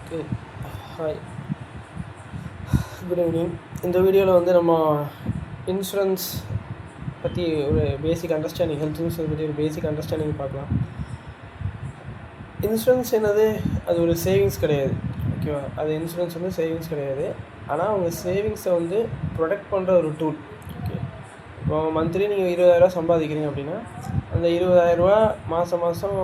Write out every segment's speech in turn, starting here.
Okay. Hi, good evening. இந்த வீடியோவில் வந்து நம்ம இன்சூரன்ஸ் பற்றி ஒரு பேசிக் அண்டர்ஸ்டாண்டிங், ஹெல்த் இன்சூரன்ஸ் பற்றி ஒரு பேசிக் அண்டர்ஸ்டாண்டிங் பார்க்கலாம். இன்சூரன்ஸ் என்னது? அது ஒரு சேவிங்ஸ் கிடையாது, ஓகேவா? அது இன்சூரன்ஸ் வந்து சேவிங்ஸ் கிடையாது. ஆனால் அவங்க சேவிங்ஸை வந்து ப்ரொடெக்ட் பண்ணுற ஒரு டூல். ஓகே, இப்போ மந்த்லி நீங்கள் 20,000 சம்பாதிக்கிறீங்க அப்படின்னா, அந்த 20,000 மாதம்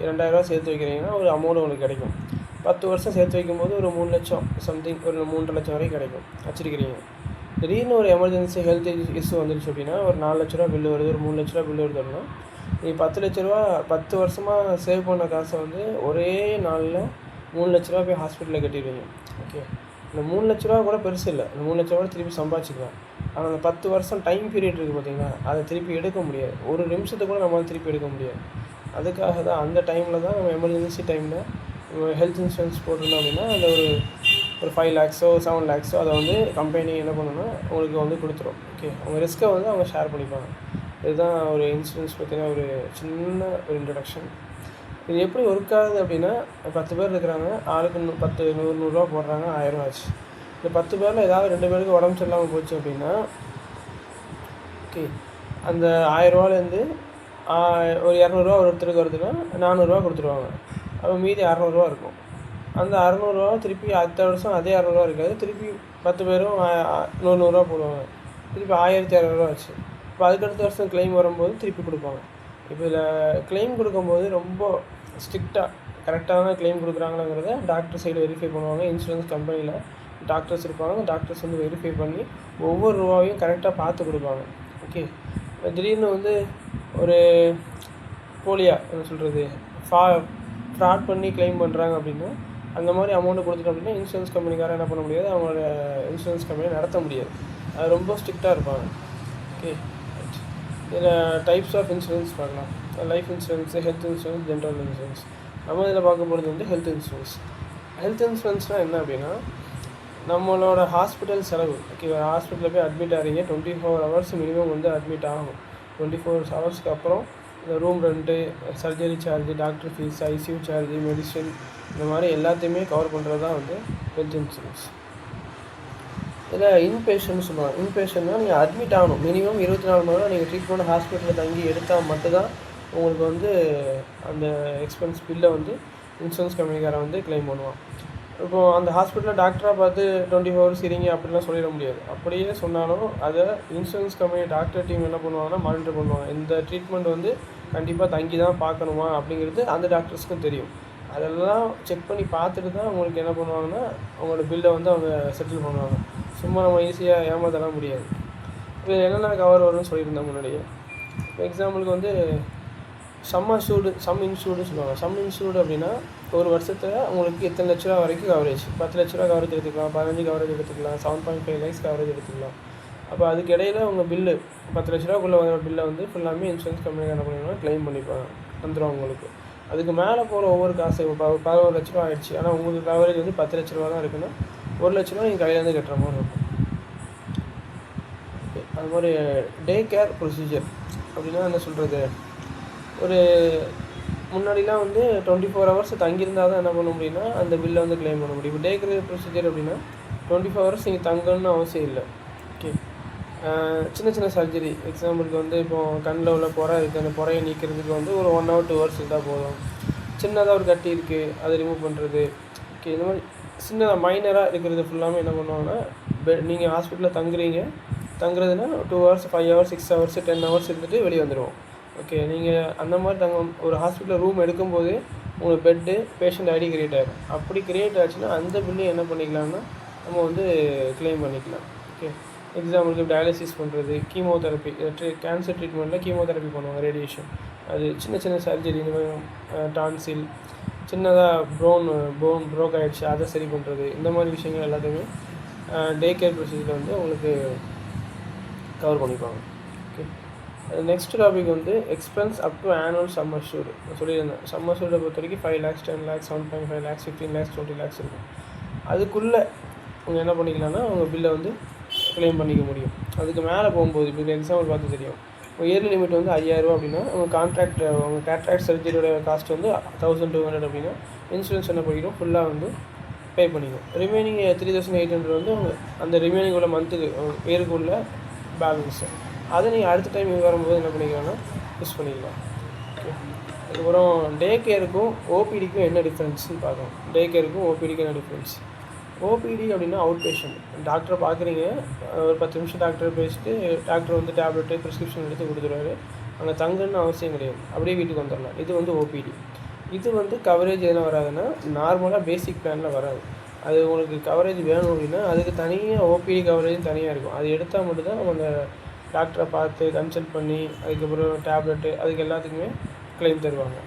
2,000 சேர்த்து வைக்கிறீங்கன்னா ஒரு அமௌண்ட் உங்களுக்கு கிடைக்கும். 10 வருஷம் சேர்த்து வைக்கும்போது ஒரு 3 லட்சம் சம்திங், ஒரு 3.5 லட்சம் வரைக்கும் கிடைக்கும் வச்சுருக்கிறீங்க. திடீர்னு ஒரு எமர்ஜென்சி ஹெல்த் இஷ்யூ வந்துருச்சு அப்படின்னா, ஒரு 4 லட்ச ரூபா பில்லு வருது, ஒரு 3 லட்ச ரூபா பில்லு வருது அப்படின்னா, நீ 10 லட்ச ரூபா 10 வருஷமாக சேவ் பண்ண காசை வந்து ஒரே நாளில் 3 லட்ச ரூபா போய் ஹாஸ்பிட்டலில் கட்டிடுவீங்க. ஓகே, இந்த 3 லட்ச ரூபா கூட பெருசு இல்லை, இந்த 3 லட்ச ரூபா திருப்பி சம்பாதிச்சிக்கலாம். ஆனால் அந்த 10 வருஷம் டைம் பீரியட் இருக்குது பார்த்தீங்கன்னா, அதை திருப்பி எடுக்க முடியாது. ஒரு நிமிஷத்தை கூட நம்மளால் திருப்பி எடுக்க முடியாது. அதுக்காக தான் அந்த டைமில் தான் நம்ம எமர்ஜென்சி டைமில் ஹெல்த் இன்சூரன்ஸ் போட்டிருந்தோம் அப்படின்னா, அந்த ஒரு 5 லேக்ஸோ 7 லேக்ஸோ அதை வந்து கம்பெனி என்ன பண்ணணும்னா உங்களுக்கு வந்து கொடுத்துரும். ஓகே, அவங்க ரிஸ்க்கை வந்து அவங்க ஷேர் பண்ணிப்பாங்க. இதுதான் ஒரு இன்சூரன்ஸ் பற்றின ஒரு சின்ன ஒரு இன்ட்ரடக்ஷன். இது எப்படி ஒர்க் ஆகுது அப்படின்னா, 10 பேர் இருக்கிறாங்க, ஆளுக்கு 10 100 போடுறாங்க, 1000 ஆச்சு. இந்த 10 பேரில் ஏதாவது 2 பேருக்கு உடம்பு சரியில்லாமல் போச்சு அப்படின்னா, ஓகே, அந்த 1000 ஒரு 200 ஒருத்தருக்கு வருதுன்னா 400 கொடுத்துருவாங்க. அப்போ மீதி 600 இருக்கும். அந்த 600 திருப்பி அடுத்த வருஷம் அதே 600 இருக்காது, திருப்பி 10 பேரும் 100 போடுவாங்க, திருப்பி 1600 ஆச்சு. இப்போ அதுக்கடுத்த வருஷம் கிளைம் வரும்போது திருப்பி கொடுப்பாங்க. இப்போ இதில் கிளைம் கொடுக்கும்போது ரொம்ப ஸ்ட்ரிக்டாக கரெக்டான கிளைம் கொடுக்குறாங்களாங்கிறத டாக்டர் சைடு வெரிஃபை பண்ணுவாங்க. இன்சூரன்ஸ் கம்பெனியில் டாக்டர்ஸ் இருப்பாங்க, டாக்டர்ஸ் வந்து வெரிஃபை பண்ணி ஒவ்வொரு ரூபாவையும் கரெக்டாக பார்த்து கொடுப்பாங்க. ஓகே, திடீர்னு வந்து ஒரு போலியா என்ன சொல்கிறது, ஃப்ராட் பண்ணி கிளைம் பண்ணுறாங்க அப்படின்னா, அந்த மாதிரி அமௌண்ட்டு கொடுத்துட்டோம் அப்படின்னா இன்சூரன்ஸ் கம்பெனிக்காரன் என்ன பண்ண முடியாது, அவங்களோட இன்சூரன்ஸ் கம்பெனியை நடத்த முடியாது. அது ரொம்ப ஸ்ட்ரிக்டாக இருப்பாங்க. ஓகே, இதில் டைப்ஸ் ஆஃப் இன்சூரன்ஸ் பார்க்கலாம். Life insurance, health insurance, general insurance. நம்ம இதில் பார்க்க போகிறது வந்து ஹெல்த் இன்சூரன்ஸ். ஹெல்த் இன்சூரன்ஸ்னால் என்ன அப்படின்னா, நம்மளோட ஹாஸ்பிட்டல் செலவு. ஓகே, ஹாஸ்பிட்டலில் போய் அட்மிட் ஆகிறீங்க, 24 ஹவர்ஸ் மினிமம் வந்து அட்மிட் ஆகும். 24 ஹவர்ஸ்க்கு அப்புறம் இந்த room rent, surgery charge, doctor fees, ICU charge, medicine, இந்த மாதிரி எல்லாத்தையுமே கவர் பண்ணுறது தான் வந்து ஹெல்த் இன்சூரன்ஸ். இதில் இன்பேஷன்னு சொல்லுவாங்க. இன்பேஷன்னால் நீங்கள் அட்மிட் ஆகணும், மினிமம் 24 மணி நேரம் நீங்கள் ட்ரீட்மெண்ட் ஹாஸ்பிட்டலில் தங்கி எடுத்தால் மட்டும்தான் உங்களுக்கு வந்து அந்த எக்ஸ்பென்ஸ் பில்லை வந்து இன்சூரன்ஸ் கம்பெனிக்காரன் வந்து கிளைம் பண்ணுவான். இப்போது அந்த ஹாஸ்பிட்டலில் டாக்டராக பார்த்து 24 ஹவர்ஸ் இருங்க அப்படிலாம் சொல்லிட முடியாது. அப்படியே சொன்னாலும் அதை இன்சூரன்ஸ் கம்பெனி டாக்டர் டீம் என்ன பண்ணுவாங்கன்னா மானிட்டர் பண்ணுவாங்க. இந்த ட்ரீட்மெண்ட் வந்து கண்டிப்பாக தங்கி தான் பார்க்கணுமா அப்படிங்கிறது அந்த டாக்டர்ஸ்க்கும் தெரியும். அதெல்லாம் செக் பண்ணி பார்த்துட்டு தான் அவங்களுக்கு என்ன பண்ணுவாங்கன்னா அவங்களோட பில்லை வந்து அவங்க செட்டில் பண்ணுவாங்க. சும்மா நம்ம ஈஸியாக ஏமாற்றலாம் முடியாது. இப்போ என்னென்ன கவர் வரும்னு சொல்லியிருந்தேன் முன்னாடியே. இப்போ எக்ஸாம்பிளுக்கு வந்து சம் இன்சூர்டு சொல்லுவாங்க. சம் இன்சூர்டு அப்படின்னா ஒரு வருஷத்தில் உங்களுக்கு எத்தனை லட்ச ரூபா வரைக்கும் கவரேஜ். 10 லட்ச ரூபா கவரேஜ் எடுத்துக்கலாம், 15 கவரேஜ் எடுத்துக்கலாம், 7.5 லேக்ஸ் கவரேஜ் எடுத்துக்கலாம். அப்போ அதுக்கு இடையில் உங்கள் பில்லு 10 லட்ச ரூபாக்குள்ளே வர பில்லை வந்து ஃபுல்லாமே இன்சூரன்ஸ் கம்பெனி என்ன பண்ணுவாங்கன்னா கிளைம் பண்ணிப்பாங்க, வந்துடும் உங்களுக்கு. அதுக்கு மேலே போகிற ஒவ்வொரு காசு, இப்போ 11 லட்ச ரூபா ஆகிடுச்சு, ஆனால் உங்களுக்கு கவரேஜ் வந்து 10 லட்ச ரூபா தான் இருக்குன்னா 1 லட்ச ரூபா நீங்கள் கையிலேருந்து கட்டுற மாதிரி இருக்கும். ஓகே, அது மாதிரி டே கேர் ப்ரொசீஜர் அப்படின்னா என்ன சொல்கிறது, ஒரு முன்னாடிலாம் வந்து 24 ஹவர்ஸ் தங்கியிருந்தால் தான் என்ன பண்ண முடியும்னா அந்த பில்லை வந்து கிளைம் பண்ண முடியும். இப்போ டே கேர் ப்ரொசீஜர் அப்படின்னா 24 ஹவர்ஸ் நீங்கள் தங்கணும்னு அவசியம் இல்லை. ஓகே, சின்ன சின்ன சர்ஜரி, எக்ஸாம்பிளுக்கு வந்து இப்போது கண்ணில் உள்ள புறை இருக்குது, அந்த புறையை நீக்கிறதுக்கு வந்து ஒரு 1 hour 2 hours இருந்தால் போதும். சின்னதாக ஒரு கட்டி இருக்குது, அதை ரிமூவ் பண்ணுறது. ஓகே, இந்த மாதிரி சின்னதாக மைனராக இருக்கிறது ஃபுல்லாமே என்ன பண்ணுவாங்கன்னா, நீங்கள் ஹாஸ்பிட்டலில் தங்குறதுன்னா 2 hours 5 hours 6 hours 10 hours இருந்துட்டு வெளியே வந்துடுவோம். ஓகே, நீங்கள் அந்த மாதிரி ஒரு ஹாஸ்பிட்டலில் ரூம் எடுக்கும்போது உங்களுக்கு பெட்டு, பேஷண்ட் ஐடி கிரியேட் ஆகிடும். அப்படி கிரியேட் ஆச்சுன்னா அந்த பில்லு என்ன பண்ணிக்கலாம்னா நம்ம வந்து கிளைம் பண்ணிக்கலாம். ஓகே, எக்ஸாம்பிளுக்கு டயாலிசிஸ் பண்ணுறது, கீமோதெரப்பி, கேன்சர் ட்ரீட்மெண்ட்டில் கீமோதெரப்பி பண்ணுவாங்க, ரேடியேஷன், அது சின்ன சின்ன சர்ஜரி, இந்த மாதிரி டான்சில், சின்னதாக போன் ப்ரோக் ஆகிடுச்சு அதை சரி பண்ணுறது, இந்த மாதிரி விஷயங்கள் எல்லாத்தையுமே டே கேர் ப்ரொசீஜரில் வந்து உங்களுக்கு கவர் பண்ணிப்பாங்க. ஓகே, நெக்ஸ்ட் டாபிக் வந்து expense up to annual some assured சொல்லியிருந்தேன். சம் அஷ்யூர்டை பொறுத்த வரைக்கும் 5 lakhs 10 lakhs 7.5 lakhs 15 lakhs 20 lakhs இருக்கும். அதுக்குள்ளே அவங்க என்ன பண்ணிக்கலாம்னா அவங்க பில்லை வந்து கிளைம் பண்ணிக்க முடியும். அதுக்கு மேலே போகும்போது இப்போ எக்ஸாம்பிள் பார்த்து தெரியும், இயர்லி லிமிட் வந்து 5000 அப்படின்னா அவங்க கேட்ராக்ட் சர்ஜரியோட காஸ்ட் வந்து 1200 அப்படின்னா இன்சூரன்ஸ் என்ன பண்ணிடும், ஃபுல்லாக வந்து பே பண்ணிக்கணும். ரிமைனிங் 3800 வந்து அந்த ரிமைனிங் உள்ள மந்த்துக்கு பேருக்கு உள்ள பேலன்ஸு. அதை நீங்கள் அடுத்த டைம் இங்கே வரும்போது என்ன பண்ணிக்கலாம்னா யூஸ் பண்ணிக்கலாம். ஓகே. அதுக்கப்புறம் டே கேருக்கும் ஓபிடிக்கும் என்ன டிஃப்ரென்ஸ்னு பார்க்கணும். டே கேருக்கும் ஓபிடிக்கும் என்ன டிஃப்ரென்ஸ். ஓபிடி அப்படின்னா அவுட் பேஷண்ட். டாக்டரை பார்க்குறீங்க, ஒரு 10 நிமிஷம் டாக்டரை பேசிட்டு டாக்டர் வந்து டேப்லெட்டு ப்ரிஸ்கிரிப்ஷன் எடுத்து கொடுத்துருவாரு. அங்கே தங்குன்னு அவசியம் கிடையாது, அப்படியே வீட்டுக்கு வந்துடலாம். இது வந்து ஓபிடி. இது வந்து கவரேஜ் எதுனா வராதுன்னா நார்மலாக பேசிக் பிளானில் வராது. அது உங்களுக்கு கவரேஜ் வேணும் அப்படின்னா அதுக்கு தனியாக ஓபிடி கவரேஜ் தனியாக இருக்கும். அது எடுத்தால் மட்டும்தான் நம்ம அந்த டாக்டரை பார்த்து கன்சல்ட் பண்ணி அதுக்கப்புறம் டேப்லெட்டு அதுக்கு எல்லாத்துக்குமே க்ளைம் தருவாங்க.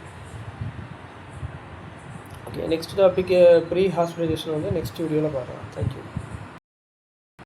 Okay, next topic pre hospitalisation வந்து நெக்ஸ்ட் வீடியோவில் பார்க்கலாம். தேங்க்யூ.